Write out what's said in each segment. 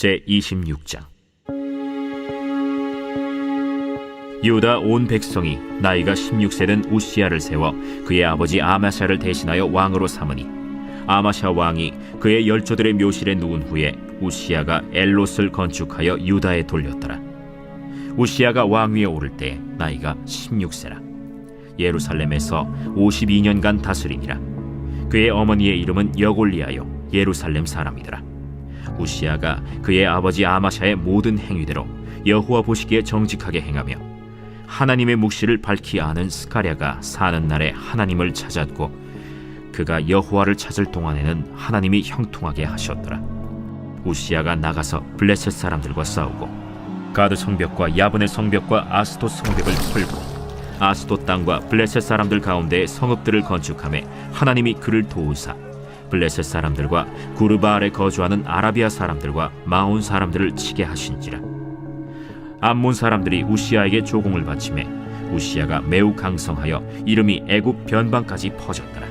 제26장. 유다 온 백성이 나이가 16세 된 우시야를 세워 그의 아버지 아마샤를 대신하여 왕으로 삼으니, 아마샤 왕이 그의 열조들의 묘실에 누운 후에 우시야가 엘롯을 건축하여 유다에 돌렸더라. 우시야가 왕위에 오를 때 나이가 16세라. 예루살렘에서 52년간 다스리니라. 그의 어머니의 이름은 여골리아요 예루살렘 사람이더라. 우시야가 그의 아버지 아마샤의 모든 행위대로 여호와 보시기에 정직하게 행하며 하나님의 묵시를 밝히 아는 스가랴가 사는 날에 하나님을 찾았고, 그가 여호와를 찾을 동안에는 하나님이 형통하게 하셨더라. 우시야가 나가서 블레셋 사람들과 싸우고 가드 성벽과 야브네 성벽과 아스돗 성벽을 털고 아스돗 땅과 블레셋 사람들 가운데 성읍들을 건축하며 하나님이 그를 도우사 블레셋 사람들과 구르바알에 거주하는 아라비아 사람들과 마온 사람들을 치게 하신지라. 암몬 사람들이 우시야에게 조공을 바치매 우시야가 매우 강성하여 이름이 애굽 변방까지 퍼졌더라.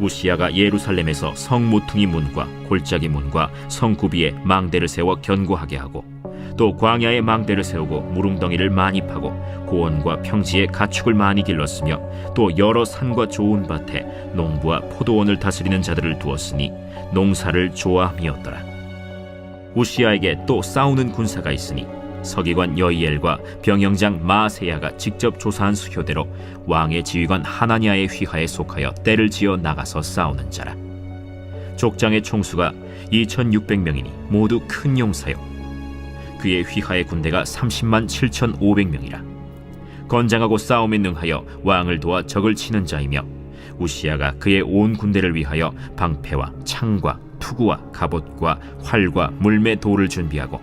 우시야가 예루살렘에서 성 모퉁이 문과 골짜기 문과 성 구비에 망대를 세워 견고하게 하고, 또 광야에 망대를 세우고 무릉덩이를 많이 파고 고원과 평지에 가축을 많이 길렀으며, 또 여러 산과 좋은 밭에 농부와 포도원을 다스리는 자들을 두었으니 농사를 좋아함이었더라. 우시야에게 또 싸우는 군사가 있으니 서기관 여이엘과 병영장 마아세야가 직접 조사한 수효대로 왕의 지휘관 하나냐의 휘하에 속하여 떼를 지어 나가서 싸우는 자라. 족장의 총수가 2600명이니 모두 큰 용사요, 그의 휘하의 군대가 30만 7500명이라. 건장하고 싸움에 능하여 왕을 도와 적을 치는 자이며, 우시야가 그의 온 군대를 위하여 방패와 창과 투구와 갑옷과 활과 물매 돌을 준비하고,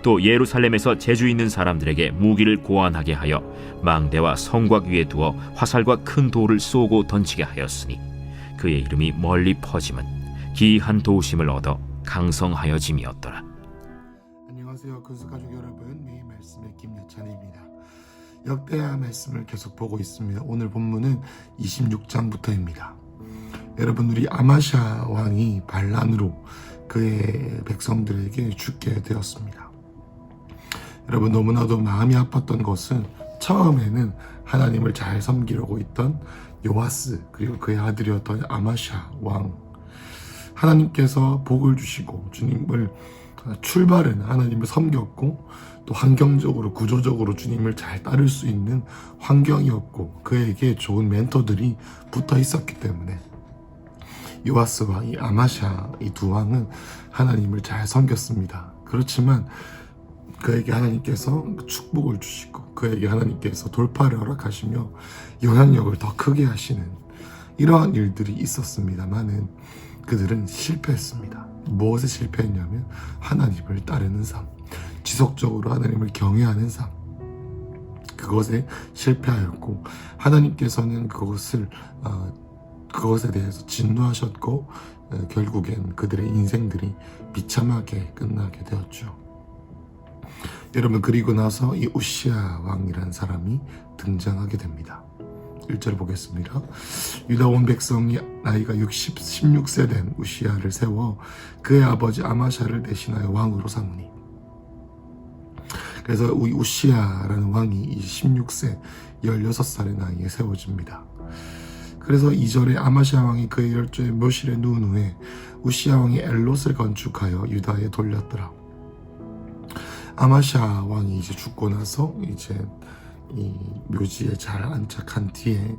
또 예루살렘에서 재주 있는 사람들에게 무기를 고안하게 하여 망대와 성곽 위에 두어 화살과 큰 돌을 쏘고 던지게 하였으니, 그의 이름이 멀리 퍼짐은 기이한 도우심을 얻어 강성하여짐이었더라. 안녕하세요, 근수가족 여러분. 매일 말씀의 김여찬입니다. 역대하 말씀을 계속 보고 있습니다. 오늘 본문은 26장부터입니다. 여러분, 우리 아마샤 왕이 반란으로 그의 백성들에게 죽게 되었습니다. 여러분, 너무나도 마음이 아팠던 것은 처음에는 하나님을 잘 섬기려고 있던 요아스, 그리고 그의 아들이었던 아마샤 왕, 하나님께서 복을 주시고 주님을 출발은 하나님을 섬겼고, 또 환경적으로 구조적으로 주님을 잘 따를 수 있는 환경이었고, 그에게 좋은 멘토들이 붙어 있었기 때문에 요아스와 이 아마샤, 이 두 왕은 하나님을 잘 섬겼습니다. 그렇지만 그에게 하나님께서 축복을 주시고 그에게 하나님께서 돌파를 허락하시며 영향력을 더 크게 하시는 이러한 일들이 있었습니다만은 그들은 실패했습니다. 무엇에 실패했냐면 하나님을 따르는 삶, 지속적으로 하나님을 경외하는 삶, 그것에 실패하였고, 하나님께서는 그것에 대해서 진노하셨고, 결국엔 그들의 인생들이 비참하게 끝나게 되었죠. 여러분, 그리고 나서 이 우시야 왕이라는 사람이 등장하게 됩니다. 1절 보겠습니다. 유다 온 백성이 나이가 16세 된 우시야를 세워 그의 아버지 아마샤를 대신하여 왕으로 삼으니. 그래서 이 우시야라는 왕이 16세 16살의 나이에 세워집니다. 그래서 2절에 아마샤 왕이 그의 열조의 묘실에 누운 후에 우시야 왕이 엘롯을 건축하여 유다에 돌렸더라. 아마샤 왕이 이제 죽고 나서 이제 이 묘지에 잘 안착한 뒤에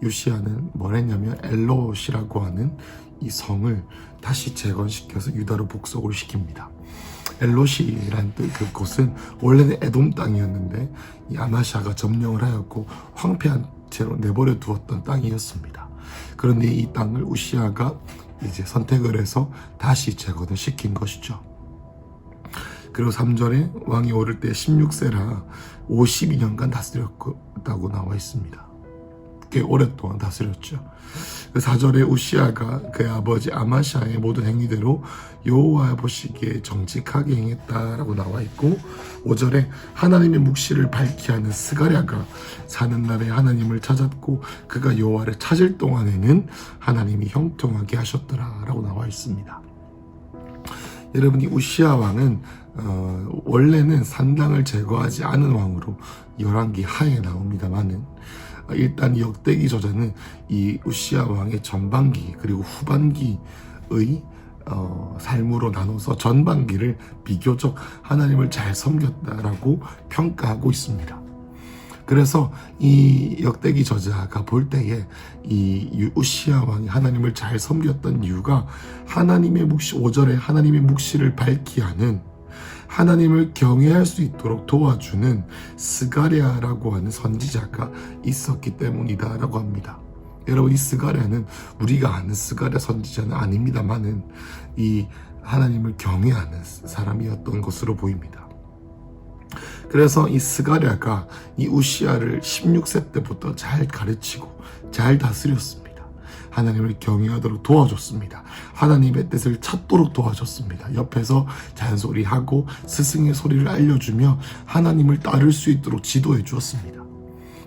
요시야는 뭘 했냐면 엘롯이라고 하는 이 성을 다시 재건시켜서 유다로 복속을 시킵니다. 엘롯이란 그곳은 원래는 에돔 땅이었는데 이 아마샤가 점령을 하였고 황폐한 채로 내버려 두었던 땅이었습니다. 그런데 이 땅을 우시야가 이제 선택을 해서 다시 재건을 시킨 것이죠. 그리고 3절에 왕이 오를 때 16세라 52년간 다스렸다고 나와 있습니다. 꽤 오랫동안 다스렸죠. 4절에 우시야가 그의 아버지 아마샤의 모든 행위대로 여호와 보시기에 정직하게 행했다라고 나와 있고, 5절에 하나님의 묵시를 밝히 하는 스가랴가 사는 날에 하나님을 찾았고 그가 여호와를 찾을 동안에는 하나님이 형통하게 하셨더라라고 나와 있습니다. 여러분이 우시야 왕은 원래는 산당을 제거하지 않은 왕으로 열왕기 하에 나옵니다만은 일단 이 역대기 저자는 이 우시야 왕의 전반기 그리고 후반기의 삶으로 나눠서 전반기를 비교적 하나님을 잘 섬겼다라고 평가하고 있습니다. 그래서 이 역대기 저자가 볼 때에 이 우시야 왕이 하나님을 잘 섬겼던 이유가 하나님의 묵시, 5절에 하나님의 묵시를 밝히 하는 하나님을 경외할 수 있도록 도와주는 스가랴라고 하는 선지자가 있었기 때문이다라고 합니다. 여러분, 이 스가랴는 우리가 아는 스가랴 선지자는 아닙니다만은 이 하나님을 경외하는 사람이었던 것으로 보입니다. 그래서 이 스가랴가 이 우시야를 16세 때부터 잘 가르치고 잘 다스렸습니다. 하나님을 경외하도록 도와줬습니다. 하나님의 뜻을 찾도록 도와줬습니다. 옆에서 잔소리하고 스승의 소리를 알려주며 하나님을 따를 수 있도록 지도해 주었습니다.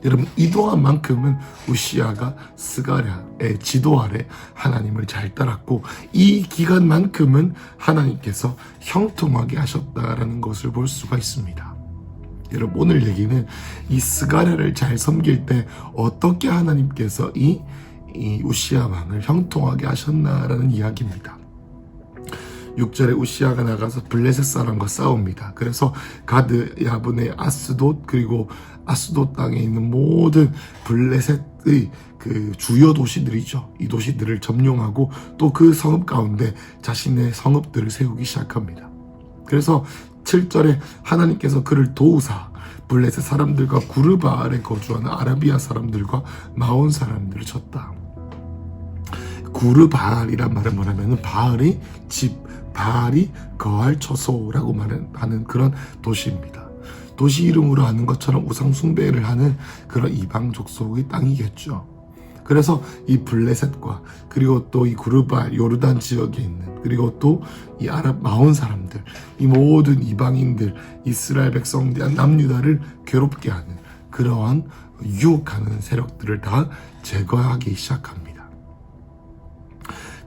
여러분, 이 동안만큼은 우시야가 스가랴의 지도 아래 하나님을 잘 따랐고 이 기간만큼은 하나님께서 형통하게 하셨다라는 것을 볼 수가 있습니다. 여러분, 오늘 얘기는 이 스가랴를 잘 섬길 때 어떻게 하나님께서 이 우시야 왕을 형통하게 하셨나라는 이야기입니다. 6절에 우시야가 나가서 블레셋 사람과 싸웁니다. 그래서 가드, 야분의 아스돗, 그리고 아스돗 땅에 있는 모든 블레셋의 그 주요 도시들이죠. 이 도시들을 점령하고 또 그 성읍 가운데 자신의 성읍들을 세우기 시작합니다. 그래서 7절에 하나님께서 그를 도우사 블레셋 사람들과 구르바알에 거주하는 아라비아 사람들과 마온 사람들을 쳤다. 구르바알이란 말은 뭐냐면 바알의 집, 바알이 거할 처소라고 하는 그런 도시입니다. 도시 이름으로 아는 것처럼 우상 숭배를 하는 그런 이방 족속의 땅이겠죠. 그래서 이 블레셋과 그리고 또 이 구르바알 요르단 지역에 있는 그리고 또 이 아랍 마온 사람들, 이 모든 이방인들, 이스라엘 백성들 남유다를 괴롭게 하는 그러한 유혹하는 세력들을 다 제거하기 시작합니다.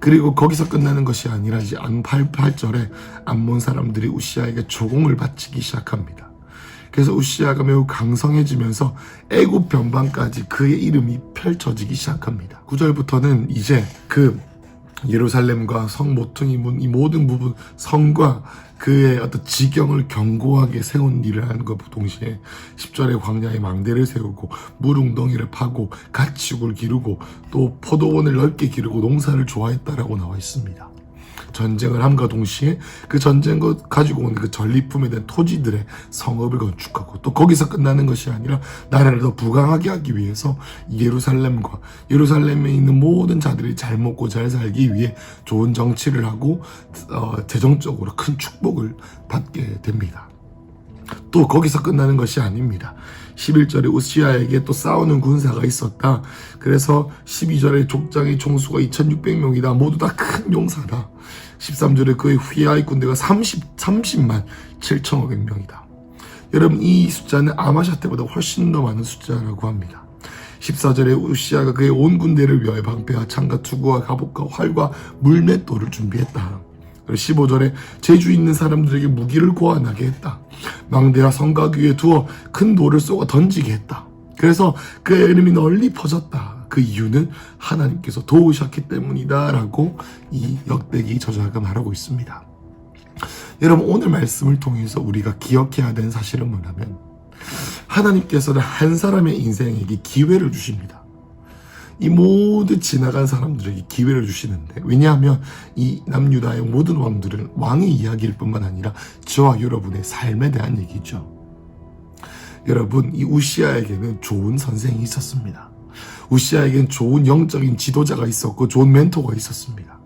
그리고 거기서 끝나는 것이 아니라 이제 8절에 암몬 사람들이 우시야에게 조공을 바치기 시작합니다. 그래서 우시야가 매우 강성해지면서 애굽 변방까지 그의 이름이 펼쳐지기 시작합니다. 9절부터는 이제 그 예루살렘과 성 모퉁이 문 이 모든 부분 성과 그의 어떤 지경을 견고하게 세운 일을 하는 것 동시에 10절에 광야에 망대를 세우고 물웅덩이를 파고 가축을 기르고 또 포도원을 넓게 기르고 농사를 좋아했다라고 나와 있습니다. 전쟁을 함과 동시에 그 전쟁을 가지고 오는 그 전리품에 대한 토지들의 성읍을 건축하고 또 거기서 끝나는 것이 아니라 나라를 더 부강하게 하기 위해서 예루살렘과 예루살렘에 있는 모든 자들이 잘 먹고 잘 살기 위해 좋은 정치를 하고 재정적으로 큰 축복을 받게 됩니다. 또 거기서 끝나는 것이 아닙니다. 11절에 우시야에게 또 싸우는 군사가 있었다. 그래서 12절에 족장의 총수가 2600명이다. 모두 다 큰 용사다. 13절에 그의 휘하의 군대가 30만 7,500명이다. 여러분, 이 숫자는 아마샤 때보다 훨씬 더 많은 숫자라고 합니다. 14절에 우시야가 그의 온 군대를 위하여 방패와 창과 투구와 갑옷과 활과 물맷돌을 준비했다. 15절에 재주 있는 사람들에게 무기를 고안하게 했다. 망대와 성곽 위에 두어 큰 돌을 쏘아 던지게 했다. 그래서 그의 이름이 널리 퍼졌다. 그 이유는 하나님께서 도우셨기 때문이다 라고 이 역대기 저자가 말하고 있습니다. 여러분, 오늘 말씀을 통해서 우리가 기억해야 되는 사실은 뭐냐면 하나님께서는 한 사람의 인생에게 기회를 주십니다. 이 모든 지나간 사람들에게 기회를 주시는데, 왜냐하면 이 남유다의 모든 왕들은 왕의 이야기일 뿐만 아니라 저와 여러분의 삶에 대한 얘기죠. 여러분, 이 우시야에게는 좋은 선생이 있었습니다. 우시야에게는 좋은 영적인 지도자가 있었고 좋은 멘토가 있었습니다.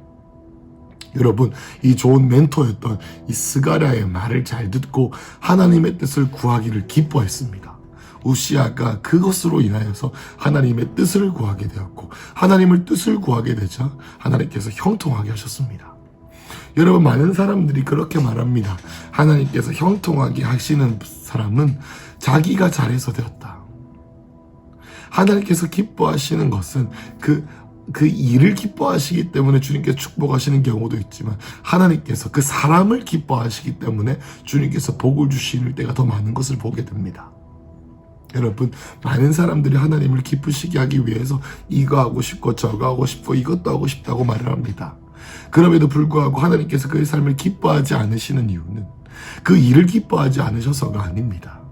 여러분, 이 좋은 멘토였던 이 스가랴의 말을 잘 듣고 하나님의 뜻을 구하기를 기뻐했습니다. 우시야가 그것으로 인하여서 하나님의 뜻을 구하게 되었고 하나님의 뜻을 구하게 되자 하나님께서 형통하게 하셨습니다. 여러분, 많은 사람들이 그렇게 말합니다. 하나님께서 형통하게 하시는 사람은 자기가 잘해서 되었다. 하나님께서 기뻐하시는 것은 그 그 일을 기뻐하시기 때문에 주님께서 축복하시는 경우도 있지만 하나님께서 그 사람을 기뻐하시기 때문에 주님께서 복을 주시는 때가 더 많은 것을 보게 됩니다. 여러분, 많은 사람들이 하나님을 기쁘시게 하기 위해서 이거 하고 싶고 저거 하고 싶고 이것도 하고 싶다고 말을 합니다. 그럼에도 불구하고 하나님께서 그의 삶을 기뻐하지 않으시는 이유는 그 일을 기뻐하지 않으셔서가 아닙니다.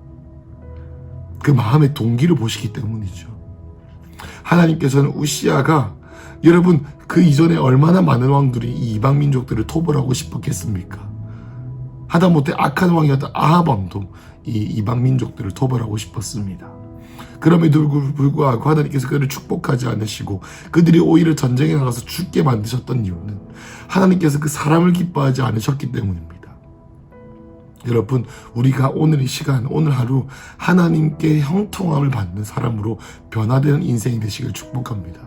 그 마음의 동기를 보시기 때문이죠. 하나님께서는 우시아가, 여러분, 그 이전에 얼마나 많은 왕들이 이 이방 민족들을 토벌하고 싶었겠습니까? 하다못해 악한 왕이었던 아합 왕도 이 이방 민족들을 토벌하고 싶었습니다. 그럼에도 불구하고 하나님께서 그들을 축복하지 않으시고 그들이 오히려 전쟁에 나가서 죽게 만드셨던 이유는 하나님께서 그 사람을 기뻐하지 않으셨기 때문입니다. 여러분, 우리가 오늘 이 시간, 오늘 하루 하나님께 형통함을 받는 사람으로 변화되는 인생이 되시길 축복합니다.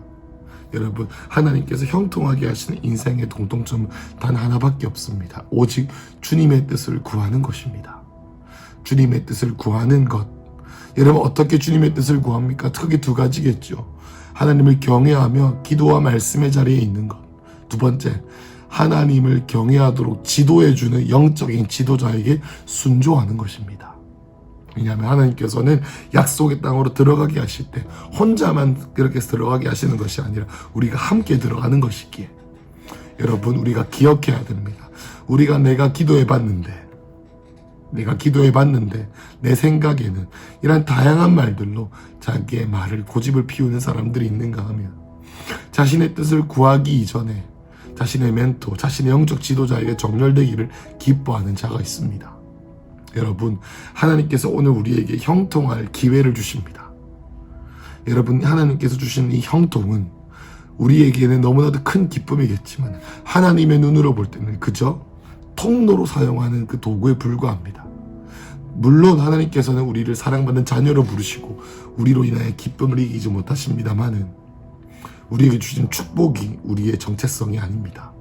여러분, 하나님께서 형통하게 하시는 인생의 공통점은 단 하나밖에 없습니다. 오직 주님의 뜻을 구하는 것입니다. 주님의 뜻을 구하는 것. 여러분, 어떻게 주님의 뜻을 구합니까? 크게 두 가지겠죠. 하나님을 경외하며 기도와 말씀의 자리에 있는 것. 두 번째, 하나님을 경외하도록 지도해주는 영적인 지도자에게 순종하는 것입니다. 왜냐하면 하나님께서는 약속의 땅으로 들어가게 하실 때 혼자만 그렇게 들어가게 하시는 것이 아니라 우리가 함께 들어가는 것이기에, 여러분, 우리가 기억해야 됩니다. 내가 기도해봤는데 내 생각에는 이런 다양한 말들로 자기의 말을 고집을 피우는 사람들이 있는가 하면 자신의 뜻을 구하기 이전에 자신의 멘토, 자신의 영적 지도자에게 정렬되기를 기뻐하는 자가 있습니다. 여러분, 하나님께서 오늘 우리에게 형통할 기회를 주십니다. 여러분, 하나님께서 주시는 이 형통은 우리에게는 너무나도 큰 기쁨이겠지만 하나님의 눈으로 볼 때는 그저 통로로 사용하는 그 도구에 불과합니다. 물론 하나님께서는 우리를 사랑받는 자녀로 부르시고 우리로 인하여 기쁨을 이기지 못하십니다마는 우리에게 주신 축복이 우리의 정체성이 아닙니다.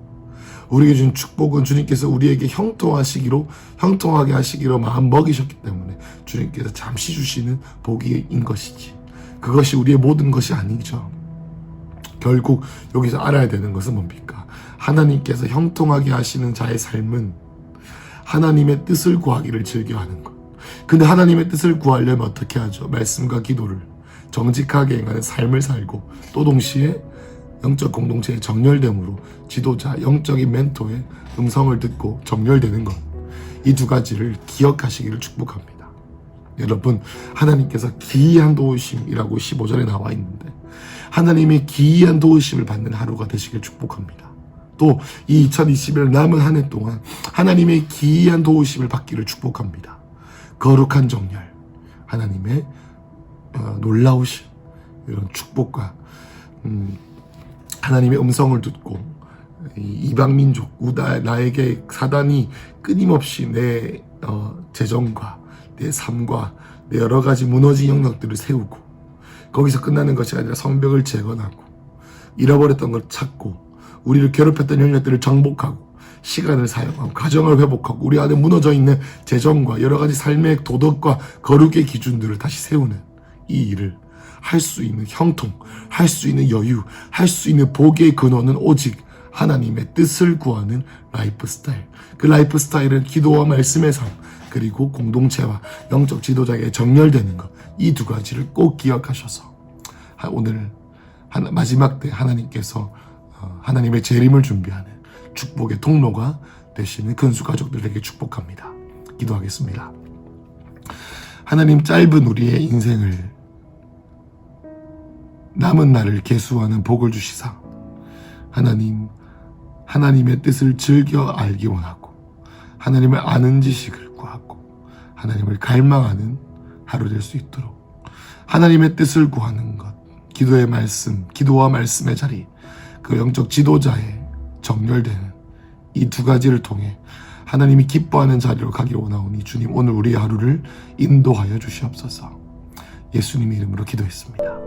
우리에게 주신 축복은 주님께서 우리에게 형통하게 하시기로 마음 먹이셨기 때문에 주님께서 잠시 주시는 복인 것이지, 그것이 우리의 모든 것이 아니죠. 결국 여기서 알아야 되는 것은 뭡니까? 하나님께서 형통하게 하시는 자의 삶은 하나님의 뜻을 구하기를 즐겨하는 것. 근데 하나님의 뜻을 구하려면 어떻게 하죠? 말씀과 기도를 정직하게 행하는 삶을 살고, 또 동시에 영적 공동체의 정렬됨으로 지도자, 영적인 멘토의 음성을 듣고 정렬되는 것. 이 두 가지를 기억하시기를 축복합니다. 여러분, 하나님께서 기이한 도우심이라고 15절에 나와 있는데 하나님의 기이한 도우심을 받는 하루가 되시길 축복합니다. 또 이 2021년 남은 한 해 동안 하나님의 기이한 도우심을 받기를 축복합니다. 거룩한 정렬, 하나님의 놀라우신 이런 축복과 하나님의 음성을 듣고 이방 민족, 나에게 사단이 끊임없이 내 재정과 내 삶과 내 여러 가지 무너진 영역들을 세우고, 거기서 끝나는 것이 아니라 성벽을 재건하고 잃어버렸던 걸 찾고 우리를 괴롭혔던 영역들을 정복하고 시간을 사용하고 가정을 회복하고 우리 안에 무너져 있는 재정과 여러 가지 삶의 도덕과 거룩의 기준들을 다시 세우는 이 일을 할 수 있는 형통, 할 수 있는 여유, 할 수 있는 복의 근원은 오직 하나님의 뜻을 구하는 라이프 스타일. 그 라이프 스타일은 기도와 말씀의 삶, 그리고 공동체와 영적 지도자에게 정렬되는 것. 이 두 가지를 꼭 기억하셔서 오늘 마지막 때 하나님께서 하나님의 재림을 준비하는 축복의 통로가 되시는 근수 가족들에게 축복합니다. 기도하겠습니다. 하나님, 짧은 우리의 인생을 남은 날을 계수하는 복을 주시사 하나님의 뜻을 즐겨 알기 원하고 하나님을 아는 지식을 구하고 하나님을 갈망하는 하루 될 수 있도록 하나님의 뜻을 구하는 것, 기도와 말씀의 자리, 그 영적 지도자의 정렬되는 이 두 가지를 통해 하나님이 기뻐하는 자리로 가기를 원하오니 주님, 오늘 우리의 하루를 인도하여 주시옵소서. 예수님의 이름으로 기도했습니다.